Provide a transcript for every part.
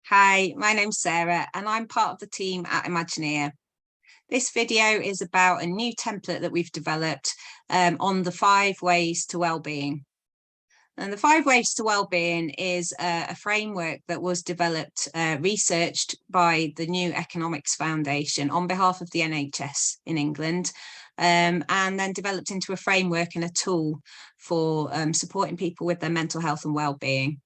Hi, my name's Sarah and I'm part of the team at Imagineer. This video is about a new template that we've developed on the 5 ways to wellbeing. And the 5 ways to wellbeing is a framework that was developed, researched by the New Economics Foundation on behalf of the NHS in England, and then developed into a framework and a tool for supporting people with their mental health and wellbeing.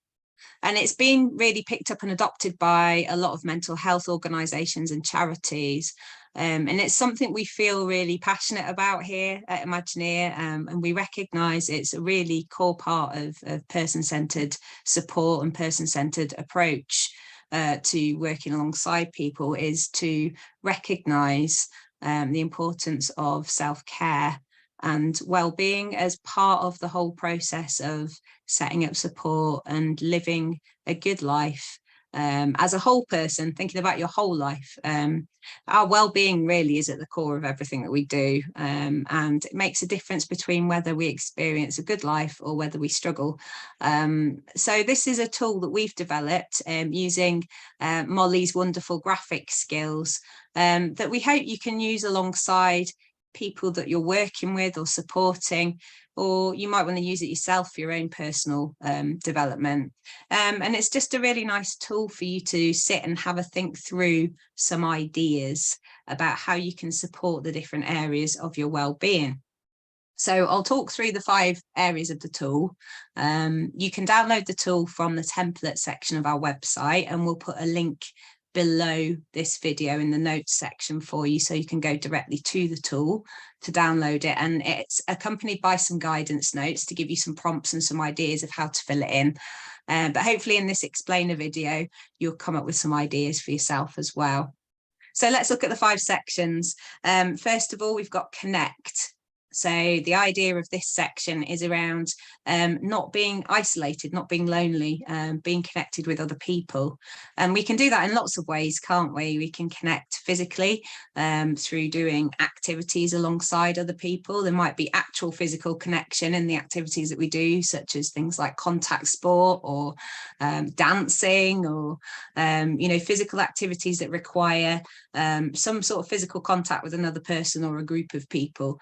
And it's been really picked up and adopted by a lot of mental health organisations and charities. And it's something we feel really passionate about here at Imagineer, and we recognise it's a really core part of person-centred support and person-centred approach to working alongside people, is to recognise the importance of self-care and well-being as part of the whole process of setting up support and living a good life as a whole person, thinking about your whole life. Our well-being really is at the core of everything that we do, and it makes a difference between whether we experience a good life or whether we struggle. So this is a tool that we've developed using Molly's wonderful graphic skills that we hope you can use alongside people that you're working with or supporting, or you might want to use it yourself for your own personal development. And it's just a really nice tool for you to sit and have a think through some ideas about how you can support the different areas of your well-being. So I'll talk through the 5 areas of the tool. You can download the tool from the template section of our website, and we'll put a link below this video in the notes section for you, so you can go directly to the tool to download it, and it's accompanied by some guidance notes to give you some prompts and some ideas of how to fill it in. But hopefully in this explainer video you'll come up with some ideas for yourself as well. So let's look at the 5 sections. First of all, we've got connect. So the idea of this section is around not being isolated, not being lonely, being connected with other people. And we can do that in lots of ways, can't we? We can connect physically through doing activities alongside other people. There might be actual physical connection in the activities that we do, such as things like contact sport or dancing, or physical activities that require some sort of physical contact with another person or a group of people.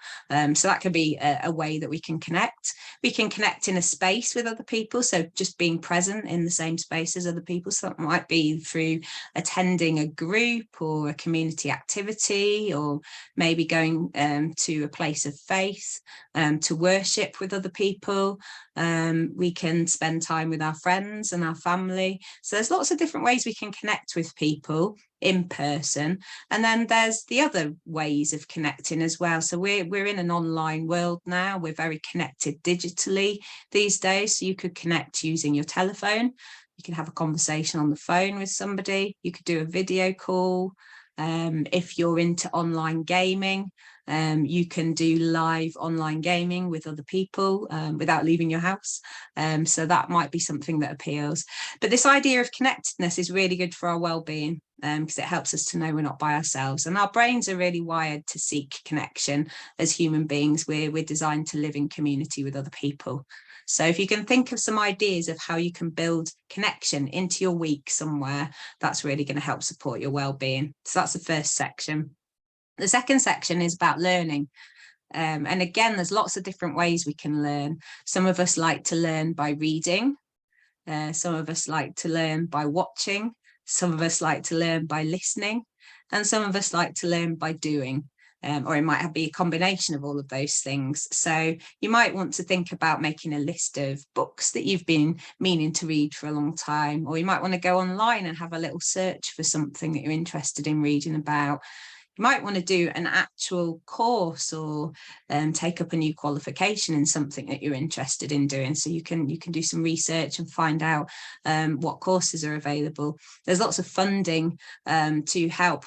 So that could be a way that we can connect. We can connect in a space with other people, so just being present in the same space as other people. So that might be through attending a group or a community activity, or maybe going to a place of faith to worship with other people. We can spend time with our friends and our family. So there's lots of different ways we can connect with people in person. And then there's the other ways of connecting as well. So we're in an online world now. We're very connected digitally these days. So you could connect using your telephone. You can have a conversation on the phone with somebody. You could do a video call. If you're into online gaming, you can do live online gaming with other people without leaving your house. So that might be something that appeals. But this idea of connectedness is really good for our well-being, because it helps us to know we're not by ourselves. And our brains are really wired to seek connection. As human beings, we're designed to live in community with other people. So if you can think of some ideas of how you can build connection into your week somewhere, that's really going to help support your well-being. So that's the first section. The second section is about learning. And again, there's lots of different ways we can learn. Some of us like to learn by reading. Some of us like to learn by watching. Some of us like to learn by listening. And some of us like to learn by doing. Or it might be a combination of all of those things. So you might want to think about making a list of books that you've been meaning to read for a long time, or you might want to go online and have a little search for something that you're interested in reading about. You might want to do an actual course, or take up a new qualification in something that you're interested in doing. So you can do some research and find out what courses are available. There's lots of funding to help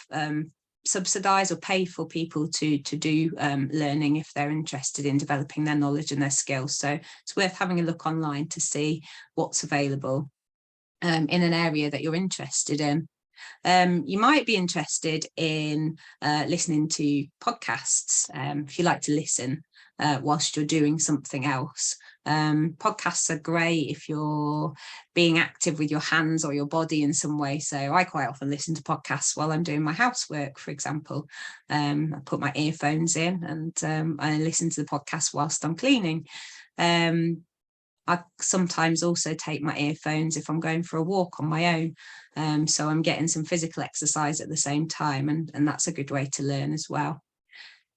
subsidise or pay for people to do learning if they're interested in developing their knowledge and their skills. So it's worth having a look online to see what's available in an area that you're interested in. You might be interested in listening to podcasts if you like to listen whilst you're doing something else. Podcasts are great if you're being active with your hands or your body in some way. So I quite often listen to podcasts while I'm doing my housework, for example. I put my earphones in and I listen to the podcast whilst I'm cleaning. I sometimes also take my earphones if I'm going for a walk on my own. So I'm getting some physical exercise at the same time, and that's a good way to learn as well.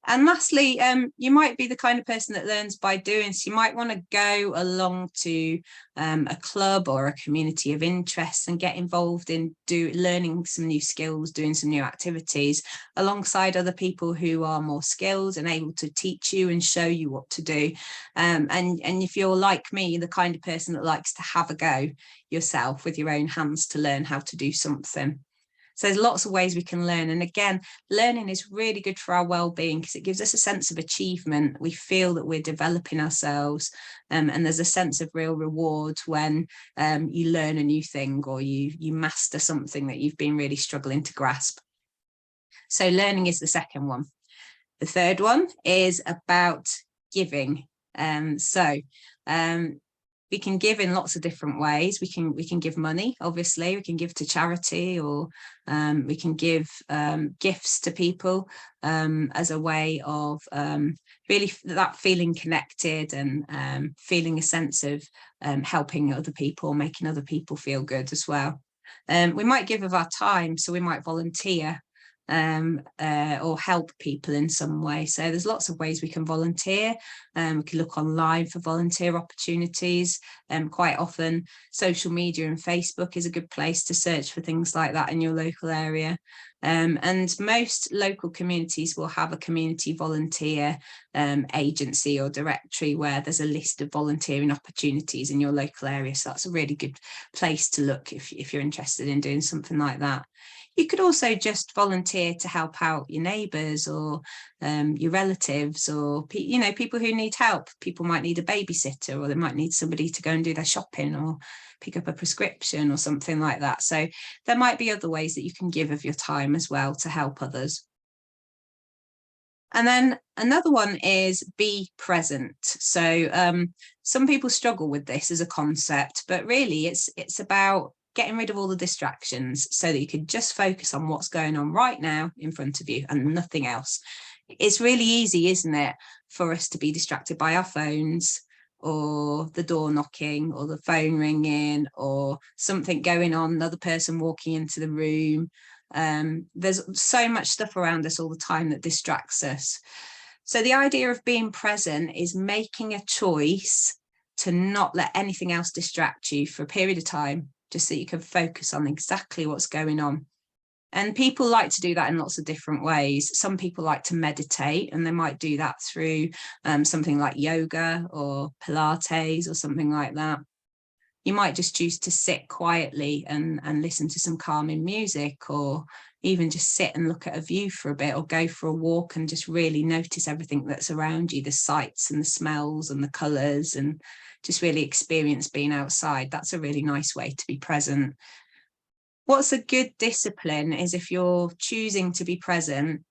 And lastly, you might be the kind of person that learns by doing. So you might want to go along to a club or a community of interest and get involved in learning some new skills, doing some new activities alongside other people who are more skilled and able to teach you and show you what to do. And if you're like me, the kind of person that likes to have a go yourself with your own hands to learn how to do something. So there's lots of ways we can learn. And again, learning is really good for our well-being because it gives us a sense of achievement. We feel that we're developing ourselves, and there's a sense of real reward when you learn a new thing or you master something that you've been really struggling to grasp. So learning is the second one. The third one is about giving. We can give in lots of different ways. We can give money, obviously. We can give to charity, or we can give gifts to people as a way of really that feeling connected and feeling a sense of helping other people, making other people feel good as well. We might give of our time, so we might volunteer or help people in some way. So there's lots of ways we can volunteer. We can look online for volunteer opportunities. Quite often social media and Facebook is a good place to search for things like that in your local area. And most local communities will have a community volunteer agency or directory where there's a list of volunteering opportunities in your local area. So that's a really good place to look if you're interested in doing something like that. You could also just volunteer to help out your neighbours or your relatives, or people who need help. People might need a babysitter, or they might need somebody to go and do their shopping or pick up a prescription or something like that. So there might be other ways that you can give of your time as well to help others. And then another one is be present. So some people struggle with this as a concept, but really it's about getting rid of all the distractions so that you can just focus on what's going on right now in front of you and nothing else. It's really easy, isn't it, for us to be distracted by our phones or the door knocking or the phone ringing or something going on, another person walking into the room. There's so much stuff around us all the time that distracts us. So the idea of being present is making a choice to not let anything else distract you for a period of time, just so you can focus on exactly what's going on. And people like to do that in lots of different ways. Some people like to meditate, and they might do that through something like yoga or Pilates or something like that. You might just choose to sit quietly and listen to some calming music, or even just sit and look at a view for a bit, or go for a walk and just really notice everything that's around you, the sights and the smells and the colours, and just really experience being outside. That's a really nice way to be present. What's a good discipline is if you're choosing to be present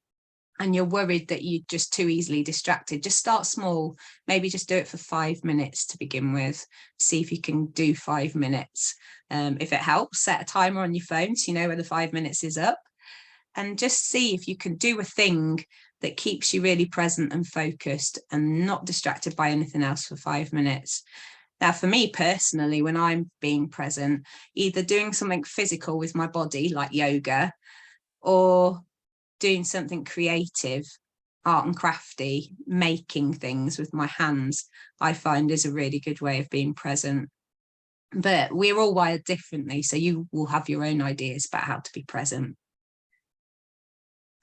and you're worried that you're just too easily distracted, just start small. Maybe just do it for 5 minutes to begin with. See if you can do 5 minutes. If it helps, set a timer on your phone so you know when the 5 minutes is up, and just see if you can do a thing that keeps you really present and focused and not distracted by anything else for 5 minutes. Now, for me personally, when I'm being present, either doing something physical with my body, like yoga, or doing something creative, art and crafty, making things with my hands, I find is a really good way of being present. But we're all wired differently, so you will have your own ideas about how to be present.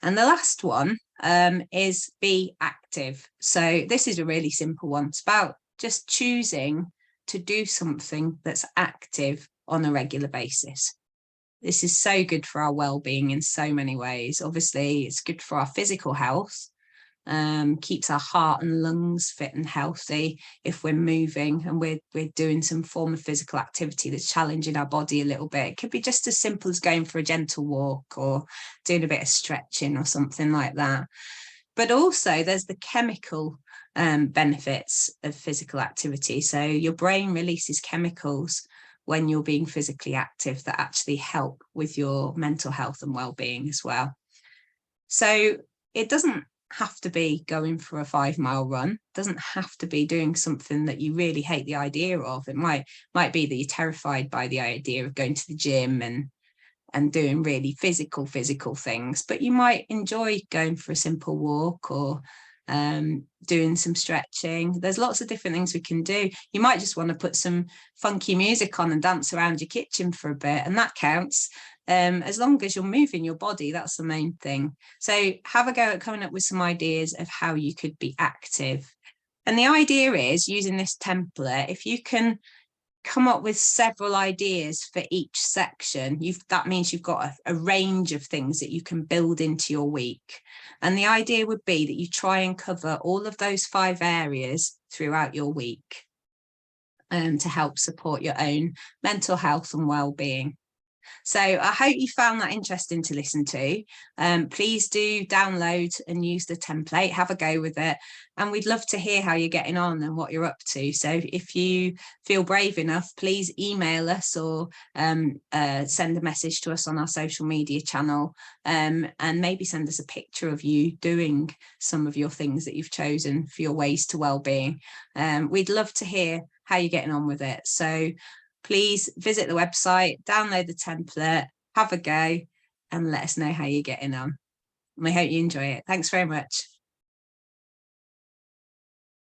And the last one is be active. So this is a really simple one. It's about just choosing to do something that's active on a regular basis. This is so good for our well-being in so many ways. Obviously, it's good for our physical health, keeps our heart and lungs fit and healthy if we're moving and we're doing some form of physical activity that's challenging our body a little bit. It could be just as simple as going for a gentle walk or doing a bit of stretching or something like that. But also there's the chemical benefits of physical activity. So your brain releases chemicals when you're being physically active that actually help with your mental health and well-being as well. So it doesn't have to be going for a 5-mile run, doesn't have to be doing something that you really hate the idea of. It might be that you're terrified by the idea of going to the gym and doing really physical things, but you might enjoy going for a simple walk or doing some stretching. There's lots of different things we can do. You might just want to put some funky music on and dance around your kitchen for a bit, and that counts. As long as you're moving your body, that's the main thing. So have a go at coming up with some ideas of how you could be active. And the idea is, using this template, if you can come up with several ideas for each section, that means you've got a range of things that you can build into your week. And the idea would be that you try and cover all of those 5 areas throughout your week to help support your own mental health and well-being. So I hope you found that interesting to listen to. Please do download and use the template, have a go with it. And we'd love to hear how you're getting on and what you're up to. So if you feel brave enough, please email us or send a message to us on our social media channel, and maybe send us a picture of you doing some of your things that you've chosen for your ways to well-being. We'd love to hear how you're getting on with it. So please visit the website, download the template, have a go, and let us know how you're getting on. And we hope you enjoy it. Thanks very much.